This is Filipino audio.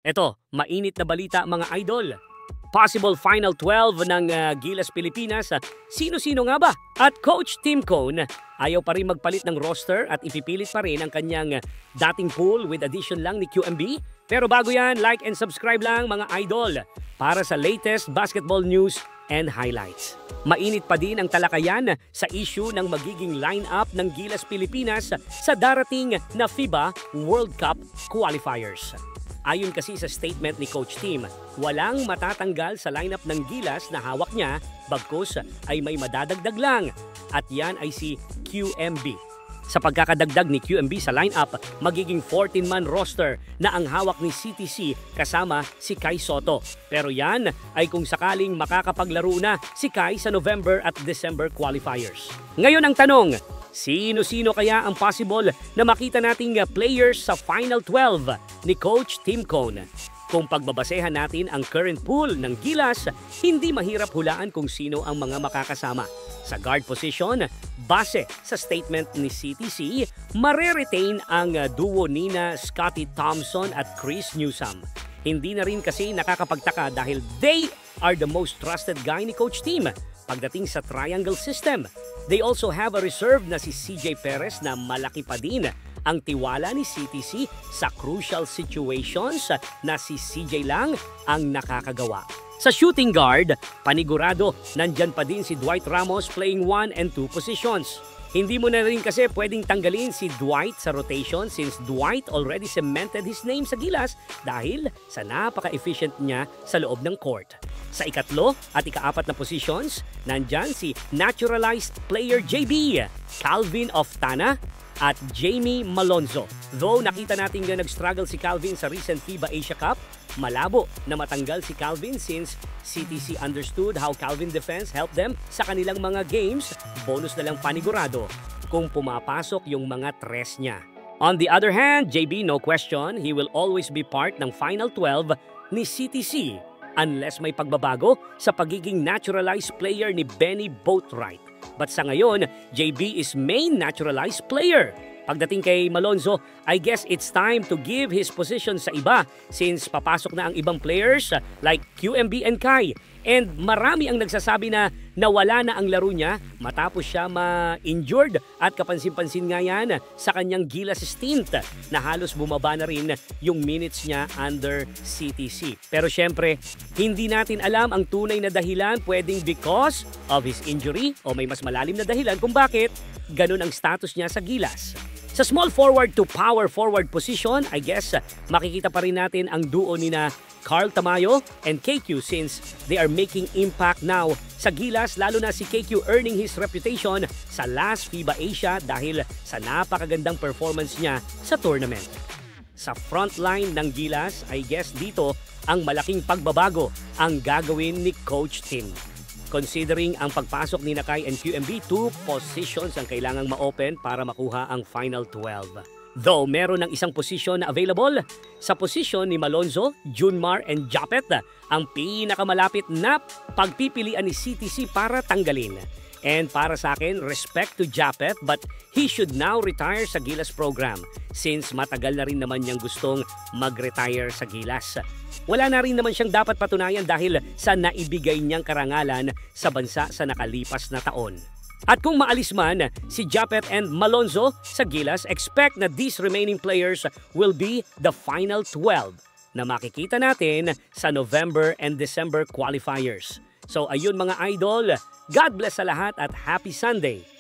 Eto, mainit na balita mga idol. Possible Final 12 ng Gilas Pilipinas. Sino-sino nga ba? At Coach Tim Cone, ayaw pa rin magpalit ng roster at ipipilit pa rin ang kanyang dating pool with addition lang ni QMB. Pero bago yan, like and subscribe lang mga idol para sa latest basketball news and highlights. Mainit pa din ang talakayan sa issue ng magiging lineup ng Gilas Pilipinas sa darating na FIBA World Cup qualifiers. Ayon kasi sa statement ni Coach Tim, walang matatanggal sa lineup ng Gilas na hawak niya, bagkus ay may madadagdag lang. At yan ay si QMB. Sa pagkakadagdag ni QMB sa lineup, magiging 14-man roster na ang hawak ni CTC kasama si Kai Soto. Pero yan ay kung sakaling makakapaglaro na si Kai sa November at December qualifiers. Ngayon ang tanong, sino-sino kaya ang possible na makita nating players sa Final 12 ni Coach Tim Cone? Kung pagbabasehan natin ang current pool ng Gilas, hindi mahirap hulaan kung sino ang mga makakasama. Sa guard position, base sa statement ni CTC, mare-retain ang duo nina Scottie Thompson at Chris Newsome. Hindi na rin kasi nakakapagtaka dahil they are the most trusted guy ni Coach Tim pagdating sa triangle system. They also have a reserve na si CJ Perez na malaki pa din ang tiwala ni CTC sa crucial situations na si CJ lang ang nakakagawa. Sa shooting guard, panigurado, nandyan pa din si Dwight Ramos playing 1 and 2 positions. Hindi mo na rin kasi pwedeng tanggalin si Dwight sa rotation since Dwight already cemented his name sa Gilas dahil sa napaka-efficient niya sa loob ng court. Sa ikatlo at ikaapat na positions, nandyan si naturalized player JB, Calvin Oftana, at Jamie Malonzo. Though nakita natin na nag-struggle si Calvin sa recent FIBA Asia Cup, malabo na matanggal si Calvin since CTC understood how Calvin defense helped them sa kanilang mga games. Bonus na lang panigurado kung pumapasok yung mga tres niya. On the other hand, JB, no question, he will always be part ng Final 12 ni CTC unless may pagbabago sa pagiging naturalized player ni Benny Boatwright. But sa ngayon, JB is main naturalized player. Pagdating kay Malonzo, I guess it's time to give his position sa iba since papasok na ang ibang players like QMB and Kai. And marami ang nagsasabi na nawala na ang laro niya matapos siya ma-injured at kapansin-pansin nga yan sa kanyang Gilas stint na halos bumaba na rin yung minutes niya under CTC. Pero syempre, hindi natin alam ang tunay na dahilan, pwedeng because of his injury o may mas malalim na dahilan kung bakit ganun ang status niya sa Gilas. Sa small forward to power forward position, I guess makikita pa rin natin ang duo ni na Carl Tamayo and KQ since they are making impact now sa Gilas, lalo na si KQ earning his reputation sa last FIBA Asia dahil sa napakagandang performance niya sa tournament. Sa front line ng Gilas, I guess dito ang malaking pagbabago ang gagawin ni Coach Tim. Considering ang pagpasok ni Kai and QMB, 2 positions ang kailangang ma-open para makuha ang Final 12. Though meron ng isang position na available, sa posisyon ni Malonzo, Junmar and Japet, ang pinakamalapit na pagpipilian ni CTC para tanggalin. And para sa akin, respect to Japet but he should now retire sa Gilas program since matagal na rin naman niyang gustong mag-retire sa Gilas. Wala na rin naman siyang dapat patunayan dahil sa naibigay niyang karangalan sa bansa sa nakalipas na taon. At kung maalis man si Japet and Malonzo sa Gilas, expect na these remaining players will be the Final 12 na makikita natin sa November and December qualifiers. So ayun mga idol, God bless sa lahat at happy Sunday!